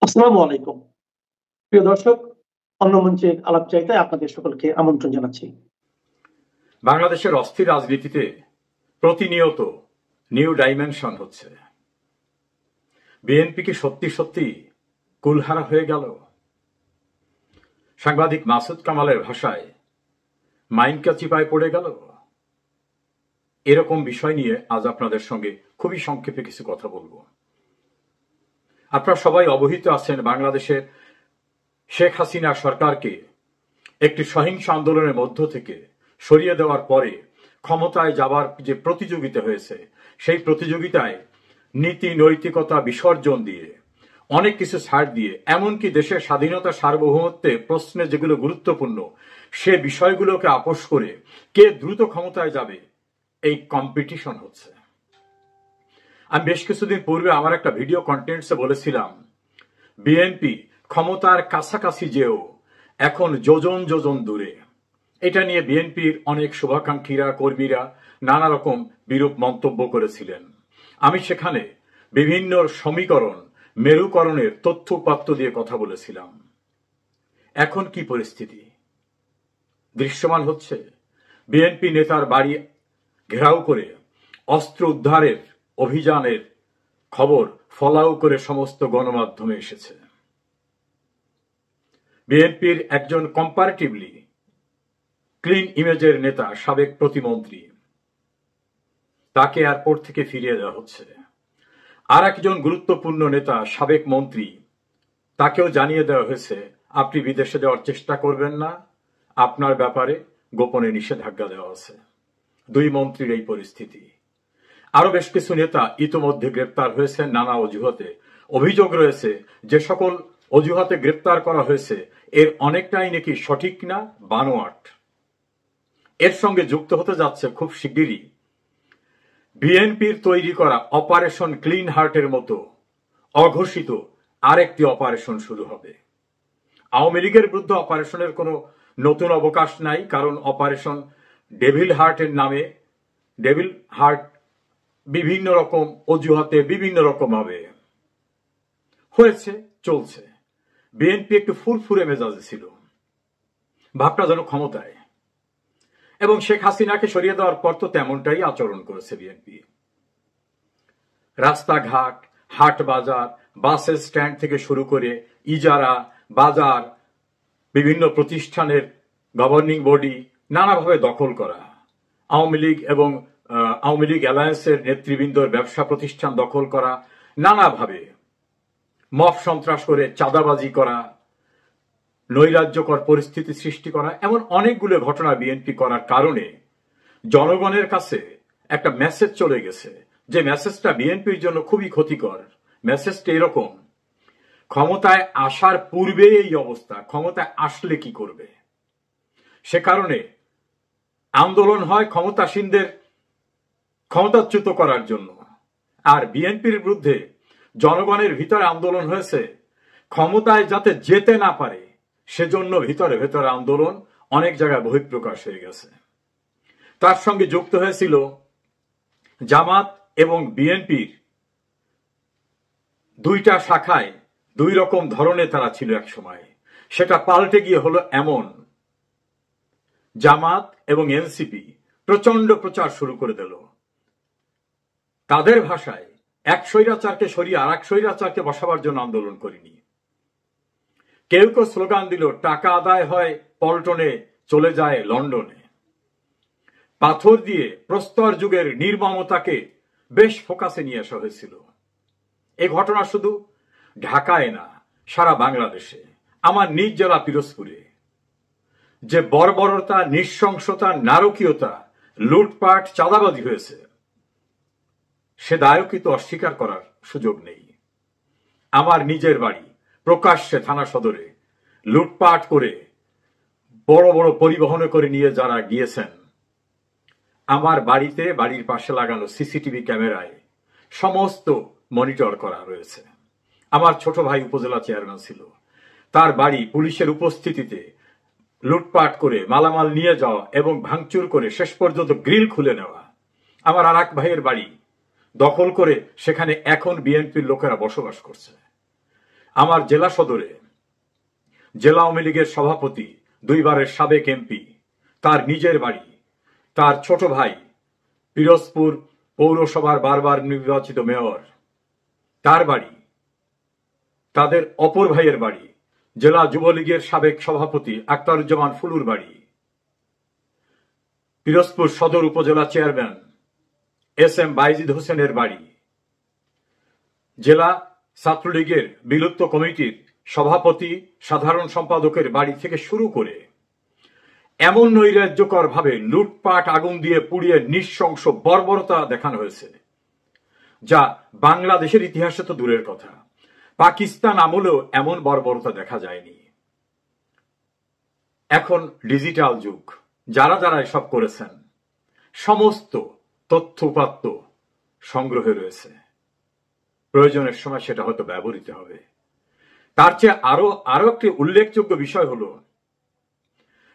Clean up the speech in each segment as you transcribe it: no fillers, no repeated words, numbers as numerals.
আসসালামু আলাইকুম। প্রিয় দর্শক, অন্য মঞ্চের আলাপচারিতায় আপনাদের সকলকে আমন্ত্রণ জানাচ্ছি। বাংলাদেশের অস্থির রাজনীতিতে প্রতিনিয়ত নিউ ডাইমেনশন হচ্ছে। বিএনপি কি সত্যি সত্যি কুলহারা হয়ে গেল? সাংবাদিক মাসুদ কামালের ভাষায় মাইনকা চিপায় পড়ে গেল? এরকম বিষয় নিয়ে আজ আপনাদের সঙ্গে খুবই সংক্ষেপে কিছু কথা বলবো। আপনারা সবাই অবহিত আছেন, বাংলাদেশের শেখ হাসিনা সরকারকে একটি সহিংস আন্দোলনের মধ্য থেকে সরিয়ে দেওয়ার পরে ক্ষমতায় যাবার যে প্রতিযোগিতা হয়েছে, সেই প্রতিযোগিতায় নীতি নৈতিকতা বিসর্জন দিয়ে অনেক কিছু ছাড় দিয়ে এমনকি দেশের স্বাধীনতা সার্বভৌমত্বের প্রশ্নে যেগুলো গুরুত্বপূর্ণ সে বিষয়গুলোকে আপোস করে কে দ্রুত ক্ষমতায় যাবে এই কম্পিটিশন হচ্ছে। আমি বেশ কিছুদিন পূর্বে আমার একটা ভিডিও কন্টেন্টসে বলেছিলাম, বিএনপি ক্ষমতার কাছাকাছি যেও এখন যোজন যোজন দূরে। এটা নিয়ে বিএনপির অনেক শুভাকাঙ্ক্ষীরা কর্মীরা নানা রকম বিরূপ মন্তব্য করেছিলেন। আমি সেখানে বিভিন্ন সমীকরণ মেরুকরণের তথ্য উপাত্ত দিয়ে কথা বলেছিলাম। এখন কি পরিস্থিতি দৃশ্যমান হচ্ছে? বিএনপি নেতার বাড়ি ঘেরাও করে অস্ত্র উদ্ধারের অভিযানের খবর ফলাও করে সমস্ত গণমাধ্যমে এসেছে। বিএনপির একজন কম্পারেটিভলি ক্লিন ইমেজের নেতা, সাবেক প্রতিমন্ত্রী, তাকে এয়ারপোর্ট থেকে ফিরিয়ে দেওয়া হচ্ছে। আর একজন গুরুত্বপূর্ণ নেতা, সাবেক মন্ত্রী, তাকেও জানিয়ে দেওয়া হয়েছে আপনি বিদেশে যাওয়ার চেষ্টা করবেন না, আপনার ব্যাপারে গোপনে নিষেধাজ্ঞা দেওয়া আছে। দুই মন্ত্রীর এই পরিস্থিতি। আরো বেশ কিছু নেতা ইতোমধ্যে গ্রেপ্তার হয়েছেন নানা অজুহাতে। অভিযোগ রয়েছে যে সকল অজুহাতে গ্রেপ্তার করা হয়েছে এর অনেকটাই নাকি সঠিক না, বানোয়াট। এর সঙ্গে যুক্ত হতে যাচ্ছে খুব শিগগিরই বিএনপির তৈরি করা অপারেশন ক্লিন হার্টের মতো অঘোষিত আরেকটি অপারেশন শুরু হবে। আওয়ামী লীগের বিরুদ্ধে অপারেশনের কোনো নতুন অবকাশ নাই, কারণ অপারেশন ডেভিল হার্টের নামে ডেভিল হার্ট বিভিন্ন রকম অজুহাতে বিভিন্ন রকম ভাবে হয়েছে, চলছে। বিএনপি একটু ফুরফুরে মেজাজে ছিল, ভাবটা যেন ক্ষমতায়, এবং শেখ হাসিনাকে সরিয়ে দেওয়ার পর তো তেমনটাই আচরণ করেছে বিএনপি। রাস্তাঘাট, হাট বাজার, বাসের স্ট্যান্ড থেকে শুরু করে ইজারা, বাজার, বিভিন্ন প্রতিষ্ঠানের গভর্নিং বডি নানাভাবে দখল করা, আওয়ামী লীগ এবং আওয়ামী লীগ অ্যালায়েন্সের নেতৃবৃন্দর ব্যবসা প্রতিষ্ঠান দখল করা, নানাভাবে মব সন্ত্রাস করে চাঁদাবাজি করা, নৈরাজ্যকর পরিস্থিতি সৃষ্টি করা, এমন অনেকগুলো ঘটনা বিএনপি করার কারণে জনগণের কাছে একটা মেসেজ চলে গেছে, যে মেসেজটা বিএনপির জন্য খুবই ক্ষতিকর। মেসেজটা এরকম, ক্ষমতায় আসার পূর্বে এই অবস্থা, ক্ষমতায় আসলে কি করবে। সে কারণে আন্দোলন হয় ক্ষমতাসীনদের ক্ষমতাচ্যুত করার জন্য, আর বিএনপির বিরুদ্ধে জনগণের ভিতরে আন্দোলন হয়েছে ক্ষমতায় যাতে যেতে না পারে সেজন্য ভিতরে ভেতরে আন্দোলন অনেক জায়গায় বহিঃপ্রকাশ হয়ে গেছে। তার সঙ্গে যুক্ত হয়েছিল জামাত এবং বিএনপির দুইটা শাখায় দুই রকম ধরনের তারা ছিল এক সময়। সেটা পাল্টে গিয়ে হলো এমন, জামাত এবং এনসিপি প্রচন্ড প্রচার শুরু করে দিল। তাদের ভাষায় এক স্বৈরাচারকে সরিয়ে আর এক স্বৈরাচারকে বসাবার জন্য আন্দোলন করিনি। কেউ কেউ স্লোগান দিল টাকা আদায় হয় পল্টনে, চলে যায় লন্ডনে। পাথর দিয়ে প্রস্তর যুগের নির্মমতাকে বেশ ফোকাসে নিয়ে আসা হয়েছিল। এই ঘটনা শুধু ঢাকায় না, সারা বাংলাদেশে, আমার নিজ জেলা পিরোজপুরে যে বর্বরতা, নৃশংসতা, নারকীয়তা, লুটপাট, চাঁদাবাজি হয়েছে সে দায়ও কিন্তু অস্বীকার করার সুযোগ নেই। আমার নিজের বাড়ি প্রকাশ্যে থানা সদরে লুটপাট করে বড় বড় পরিবহনে করে নিয়ে যারা গিয়েছেন, আমার বাড়িতে বাড়ির পাশে লাগানো সিসিটিভি ক্যামেরায় সমস্ত মনিটর করা রয়েছে। আমার ছোট ভাই উপজেলা চেয়ারম্যান ছিল, তার বাড়ি পুলিশের উপস্থিতিতে লুটপাট করে মালামাল নিয়ে যাওয়া এবং ভাঙচুর করে শেষ পর্যন্ত গ্রিল খুলে নেওয়া। আমার আর এক ভাইয়ের বাড়ি দখল করে সেখানে এখন বিএনপির লোকেরা বসবাস করছে। আমার জেলা সদরে জেলা আওয়ামী লীগের সভাপতি, 2 বারের সাবেক এমপি, তার নিজের বাড়ি, তার ছোট ভাই পিরোজপুর পৌরসভার বারবার নির্বাচিত মেয়র, তার বাড়ি, তাদের অপর ভাইয়ের বাড়ি, জেলা যুবলীগের সাবেক সভাপতি আখতারুজ্জামান ফুলুর বাড়ি, পিরোজপুর সদর উপজেলা চেয়ারম্যান SM বাইজিদ হোসেনের বাড়ি, জেলা ছাত্রলীগের বিলুপ্ত কমিটির সভাপতি সাধারণ সম্পাদকের বাড়ি থেকে শুরু করে এমন নৈরাজ্যকর ভাবে লুটপাট, আগুন দিয়ে পুড়িয়ে নৃশংস বর্বরতা দেখানো হয়েছে যা বাংলাদেশের ইতিহাসে তো দূরের কথা, পাকিস্তান আমলেও এমন বর্বরতা দেখা যায়নি। এখন ডিজিটাল যুগ, যারা যারা এসব করেছেন সমস্ত তথ্য উপাত্ত সংগ্রহে রয়েছে, প্রয়োজনের সময় সেটা হয়তো ব্যবহৃত হবে। তার চেয়ে আরো একটি উল্লেখযোগ্য বিষয় হলো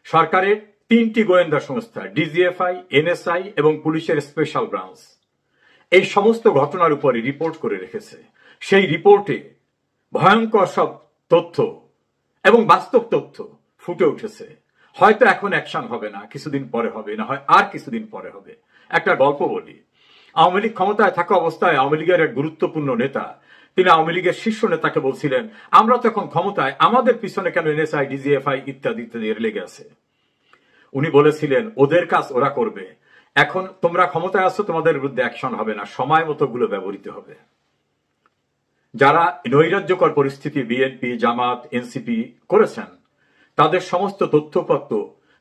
সরকারের 3টি গোয়েন্দা সংস্থা DGFI, NSI এবং পুলিশের স্পেশাল ব্রাঞ্চ এই সমস্ত ঘটনার উপরে রিপোর্ট করে রেখেছে। সেই রিপোর্টে ভয়ঙ্কর সব তথ্য এবং বাস্তব তথ্য ফুটে উঠেছে। হয়তো এখন অ্যাকশন হবে না, কিছুদিন পরে হবে, না হয় আর কিছুদিন পরে হবে। একটা গল্প বলি। আওয়ামী লীগ ক্ষমতায় থাকা অবস্থায় আওয়ামী লীগের এক গুরুত্বপূর্ণ নেতা, তিনি আওয়ামী লীগের শীর্ষ নেতাকে বলছিলেন, আমরা তো এখন ক্ষমতায়, আমাদের পিছনে কেন NSI, DGFI ইত্যাদি ইত্যাদি লেগে আছে। উনি বলেছিলেন, ওদের কাজ ওরা করবে, এখন তোমরা ক্ষমতায় আছো, তোমাদের বিরুদ্ধে অ্যাকশন হবে না, সময় মতো গুলো ব্যবহৃত হবে। যারা নৈরাজ্যকর পরিস্থিতি বিএনপি, জামাত, এনসিপি করেছেন, তাদের সমস্ত তথ্যপত্র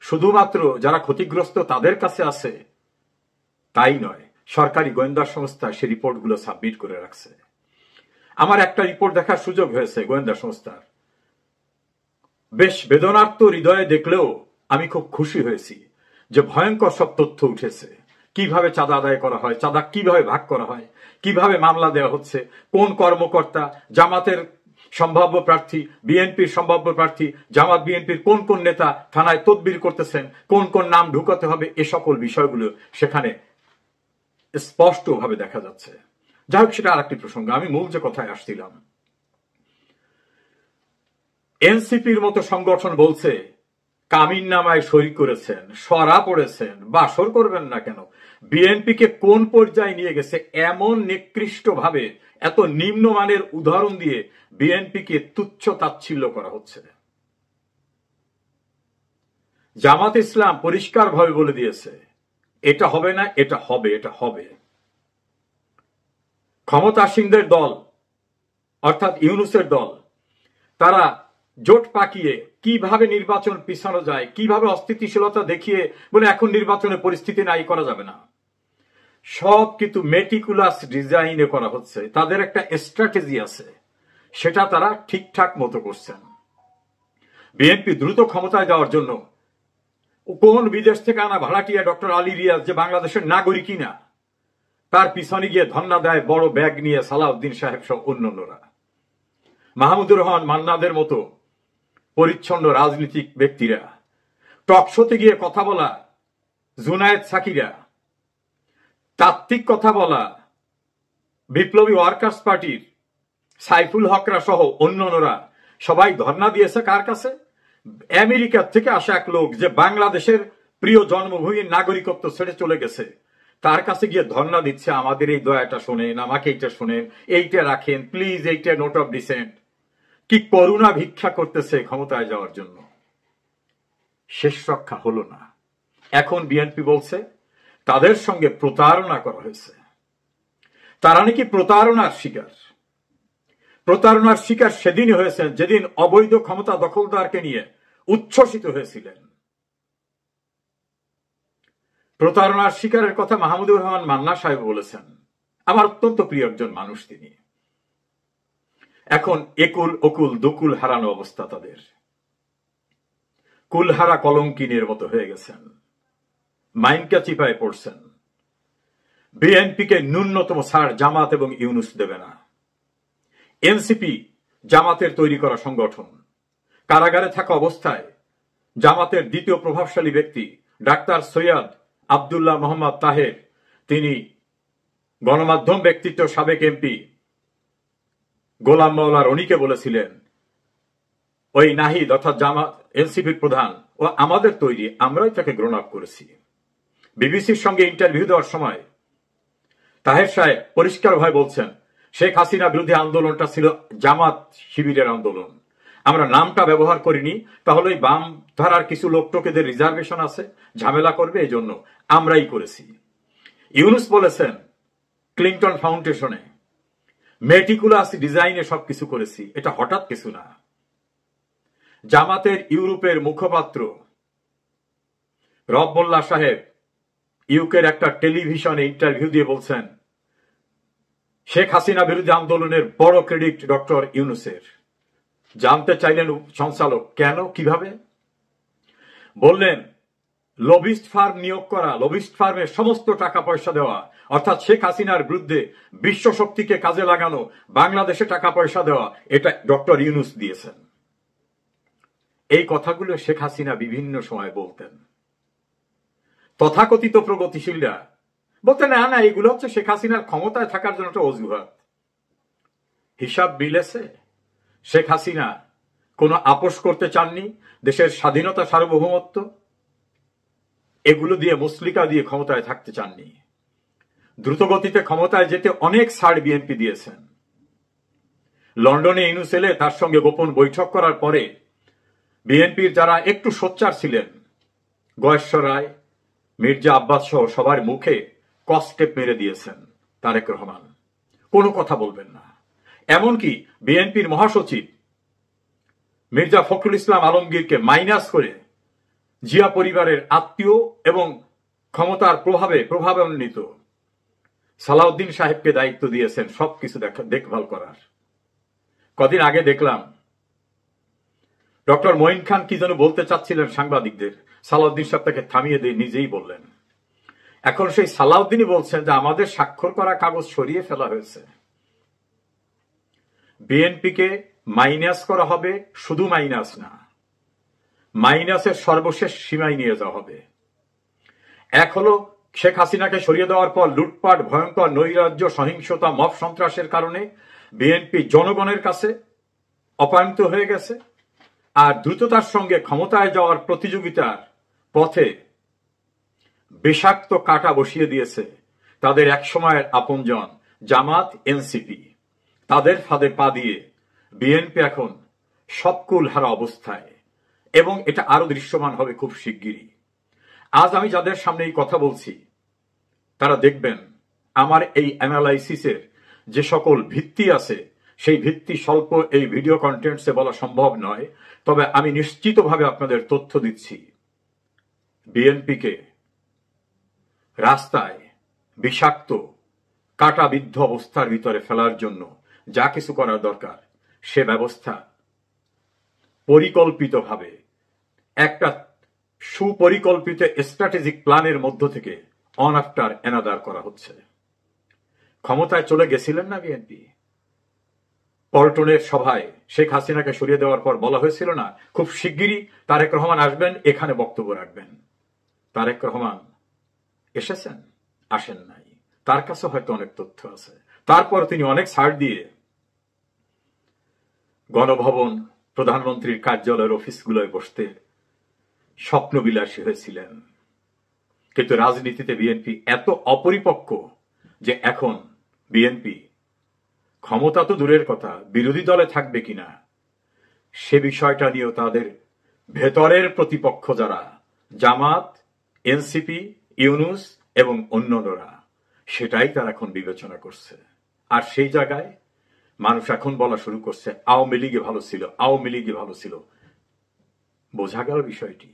শুধুমাত্র যারা ক্ষতিগ্রস্ত তাদের কাছে আছে তাই নয়, সরকারি গোয়েন্দা সংস্থা সে রিপোর্টগুলো সাবমিট করে রাখছে। আমার একটা রিপোর্ট দেখার সুযোগ হয়েছে গোয়েন্দা সংস্থার, বেশ বেদনার্ত হৃদয়ে দেখলেও আমি খুব খুশি হয়েছি যে ভয়ঙ্কর সব তথ্য উঠেছে। কিভাবে চাঁদা আদায় করা হয়, চাঁদা কিভাবে ভাগ করা হয়, কিভাবে মামলা দেওয়া হচ্ছে, কোন কর্মকর্তা জামাতের সম্ভাব্য প্রার্থী, বিএনপির সম্ভাব্য প্রার্থী, জামাত বিএনপির কোন কোন নেতা থানায় তদবির করতেছেন, কোন কোন নাম ঢুকাতে হবে, এ সকল বিষয়গুলো সেখানে স্পষ্টভাবে দেখা যাচ্ছে। যাই হোক, সেটা আরেকটি প্রসঙ্গ। আমি মূল যে কথায় আসছিলাম, এনসিপির মতো সংগঠন বলছে কামিন নামায় সই করেছেন, সরা পড়েছেন, বাসর করবেন না কেন। বিএনপিকে কোন পর্যায়ে নিয়ে গেছে, এমন নিকৃষ্ট ভাবে এত নিম্নমানের উদাহরণ দিয়ে বিএনপিকে তুচ্ছ তাচ্ছিল্য করা হচ্ছে। জামাত ইসলাম পরিষ্কার ভাবে বলে দিয়েছে, এটা হবে না, এটা হবে, এটা হবে। ক্ষমতাসীনদের দল অর্থাৎ ইউনূসের দল, তারা জোট পাকিয়ে কিভাবে নির্বাচন পিছানো যায়, কিভাবে অস্থিতিশীলতা দেখিয়ে বলে এখন নির্বাচনের পরিস্থিতি নাই, করা যাবে না, সব কিন্তু মেটিকুলাস ডিজাইনে করা হচ্ছে। তাদের একটা স্ট্র্যাটেজি আছে, সেটা তারা ঠিকঠাক মতো করছেন। বিএনপি দ্রুত ক্ষমতায় যাওয়ার জন্য কোন বিদেশ থেকে আনা ভাড়াটিয়া ডক্টর আলী রিয়াজ যে বাংলাদেশের নাগরিকই না, তার পিছনে গিয়ে ধর্ণা দেয় বড় ব্যাগ নিয়ে সালাউদ্দিন সাহেব সহ অন্যান্যরা। মাহমুদুর রহমান মান্নাদের মতো পরিচ্ছন্ন রাজনীতিক ব্যক্তিরা, টকশোতে গিয়ে কথা বলা জুনায়েদ সাকিরা, তাত্ত্বিক কথা বলা বিপ্লবী ওয়ার্কার্স পার্টির সাইফুল হকরা সহ অন্যান্যরা সবাই ধর্ণা দিয়েছে কার কাছে? আমেরিকার থেকে আসা এক লোক যে বাংলাদেশের প্রিয় জন্মভূমির নাগরিকত্ব ছেড়ে চলে গেছে, তার কাছে গিয়ে ধর্ণা দিচ্ছে, আমাদের এই দয়াটা শোনেন, আমাকে এইটা শোনেন, এইটা রাখেন প্লিজ, এইটা নোট অফ ডিসেন্ট। কি করুণা ভিক্ষা করতেছে ক্ষমতায় যাওয়ার জন্য। শেষ রক্ষা হলো না। এখন বিএনপি বলছে তাদের সঙ্গে প্রতারণা করা হয়েছে, তারা নাকি প্রতারণার শিকার। প্রতারণার শিকার সেদিনই হয়েছেন যেদিন অবৈধ ক্ষমতা দখলদারকে নিয়ে উচ্ছ্বসিত হয়েছিলেন। প্রতারণার শিকারের কথা মাহমুদুর রহমান মান্না সাহেব বলেছেন, আমার অত্যন্ত প্রিয় একজন মানুষ তিনি। এখন একুল অকুল দুকুল হারানো অবস্থা তাদের, কুলহারা কলঙ্কিনীর মতো হয়ে গেছেন, মাইনকা চিপায় পড়ছেন। বিএনপিকে ন্যূনতম ছাড় জামাত এবং ইউনূস দেবে না। এনসিপি জামাতের তৈরি করা সংগঠন, কারাগারে থাকা অবস্থায় জামাতের দ্বিতীয় প্রভাবশালী ব্যক্তি ডাক্তার সৈয়দ আব্দুল্লাহ মোহাম্মদ তাহের, তিনি গণমাধ্যম ব্যক্তিত্ব, সাবেক এমপি, গোলাম মাওলা রনিকে বলেছিলেন ওই নাহিদ অর্থাৎ জামাত এনসিপির প্রধান ও আমাদের তৈরি, আমরাই তাকে গ্রহণ করেছি। বিবিসির সঙ্গে ইন্টারভিউ দেওয়ার সময় তাহের সাহেব পরিষ্কারভাবে বলছেন শেখ হাসিনা বিরোধী আন্দোলনটা ছিল জামাত শিবিরের আন্দোলন, আমরা নামটা ব্যবহার করিনি, তাহলে ওই বাম ধারার কিছু লোকটোকেদের রিজার্ভেশন আছে, ঝামেলা করবে, এই জন্য আমরাই করেছি। ইউনুস বলেছেন ক্লিন্টন ফাউন্ডেশনে মেটিকুলাস ডিজাইনে সবকিছু করেছি, এটা হঠাৎ কিছু না। জামাতের ইউরোপের মুখপাত্র রব মোল্লা সাহেব ইউকের একটা টেলিভিশনে ইন্টারভিউ দিয়ে বলছেন শেখ হাসিনা বিরোধী আন্দোলনের বড় ক্রেডিট ডক্টর ইউনুসের। জানতে চাইলেন সঞ্চালক কেন, কিভাবে? বললেন লবিস্ট ফার্ম নিয়োগ করা, লবিস্ট ফার্মের সমস্ত টাকা পয়সা দেওয়া, অর্থাৎ শেখ হাসিনার বিরুদ্ধে বিশ্ব শক্তিকে কাজে লাগানো, বাংলাদেশে টাকা পয়সা দেওয়া, এটা ডক্টর ইউনুস দিয়েছেন। এই কথাগুলো শেখ হাসিনা বিভিন্ন সময় বলতেন। তথাকথিত প্রগতিশীলরা বলতেন না না, এগুলো হচ্ছে শেখ হাসিনার ক্ষমতায় থাকার জন্য একটা অজুহাত। হিসাব মিলেছে, শেখ হাসিনা কোনো আপোষ করতে চাননি, দেশের স্বাধীনতা সার্বভৌমত্ব এগুলো দিয়ে মুসলিকা দিয়ে ক্ষমতায় থাকতে চাননি। দ্রুতগতিতে ক্ষমতায় যেতে অনেক ছাড় বিএনপি দিয়েছেন। লন্ডনে ইউনুস এলে তার সঙ্গে গোপন বৈঠক করার পরে বিএনপির যারা একটু সোচ্চার ছিলেন, গয়েশ্বর রায়, মির্জা আব্বাস সহ সবার মুখে কস্টেপ মেরে দিয়েছেন তারেক রহমান, কোনো কথা বলবেন না। এমনকি বিএনপির মহাসচিব মির্জা ফখরুল ইসলাম আলমগীরকে মাইনাস করে জিয়া পরিবারের আত্মীয় এবং ক্ষমতার প্রভাবান্বিত সালাউদ্দিন সাহেবকে দায়িত্ব দিয়েছেন সবকিছু দেখভাল করার। কদিন আগে দেখলাম ডক্টর মঈন খান কি যেন বলতে চাচ্ছিলেন সাংবাদিকদের, সালাউদ্দিন সাহেব তাকে থামিয়ে দিয়ে নিজেই বললেন। এখন সেই সালাউদ্দিনই বলছেন যে আমাদের স্বাক্ষর করা কাগজ সরিয়ে ফেলা হয়েছে, বিএনপিকে মাইনাস করা হবে, শুধু মাইনাস না, মাইনাসের সর্বশেষ সীমায় নিয়ে যাওয়া হবে। এক হলো শেখ হাসিনাকে সরিয়ে দেওয়ার পর লুটপাট, ভয়ঙ্কর নৈরাজ্য, সহিংসতা, মব সন্ত্রাসের কারণে বিএনপি জনগণের কাছে অপমানিত হয়ে গেছে, আর দ্রুততার সঙ্গে ক্ষমতায় যাওয়ার প্রতিযোগিতার পথে বিষাক্ত কাঁটা বসিয়ে দিয়েছে তাদের একসময়ের আপনজন জামাত এনসিপি। তাদের ফাঁদে পা দিয়ে বিএনপি এখন সবকুল হারা অবস্থায়, এবং এটা আরো দৃশ্যমান হবে খুব শিগগিরই। আজ আমি যাদের সামনে এই কথা বলছি তারা দেখবেন আমার এই অ্যানালাইসিসের যে সকল ভিত্তি আছে সেই ভিত্তি স্বল্প এই ভিডিও কন্টেন্টসে বলা সম্ভব নয়, তবে আমি নিশ্চিতভাবে আপনাদের তথ্য দিচ্ছি বিএনপিকে রাস্তায় বিষাক্ত কাঁটাবিদ্ধ অবস্থার ভিতরে ফেলার জন্য যা কিছু করার দরকার সে ব্যবস্থা পরিকল্পিতভাবে একটা সুপরিকল্পিত স্ট্র্যাটেজিক প্ল্যানের মধ্য থেকে অন আফটার অ্যানাদার করা হচ্ছে। ক্ষমতায় চলে গেছিলেন না বিএনপি, পল্টনের সভায় শেখ হাসিনাকে সরিয়ে দেওয়ার পর বলা হয়েছিল না খুব শিগগিরই তারেক রহমান আসবেন, এখানে বক্তব্য রাখবেন। তারেক রহমান এসেছেন, আসেন নাই, তার কাছে হয়তো অনেক তথ্য আছে। তারপর তিনি অনেক ছাড় দিয়ে গণভবন, প্রধানমন্ত্রীর কার্যালয়ের অফিসগুলোয় বসতে স্বপ্নবিলাসী হয়েছিলেন। কিন্তু রাজনীতিতে বিএনপি এত অপরিপক্ক যে এখন বিএনপি ক্ষমতা তো দূরের কথা, বিরোধী দলে থাকবে কিনা সে বিষয়টা নিয়েও তাদের ভেতরের প্রতিপক্ষ যারা জামাত, এনসিপি, ইউনুস এবং অন্যান্যরা, সেটাই তারা এখন বিবেচনা করছে। আর সেই জায়গায় মানুষ এখন বলা শুরু করছে আওয়ামী লীগে ভালো ছিল, আওয়ামী লীগে ভালো ছিল। বোঝা গেল বিষয়টি।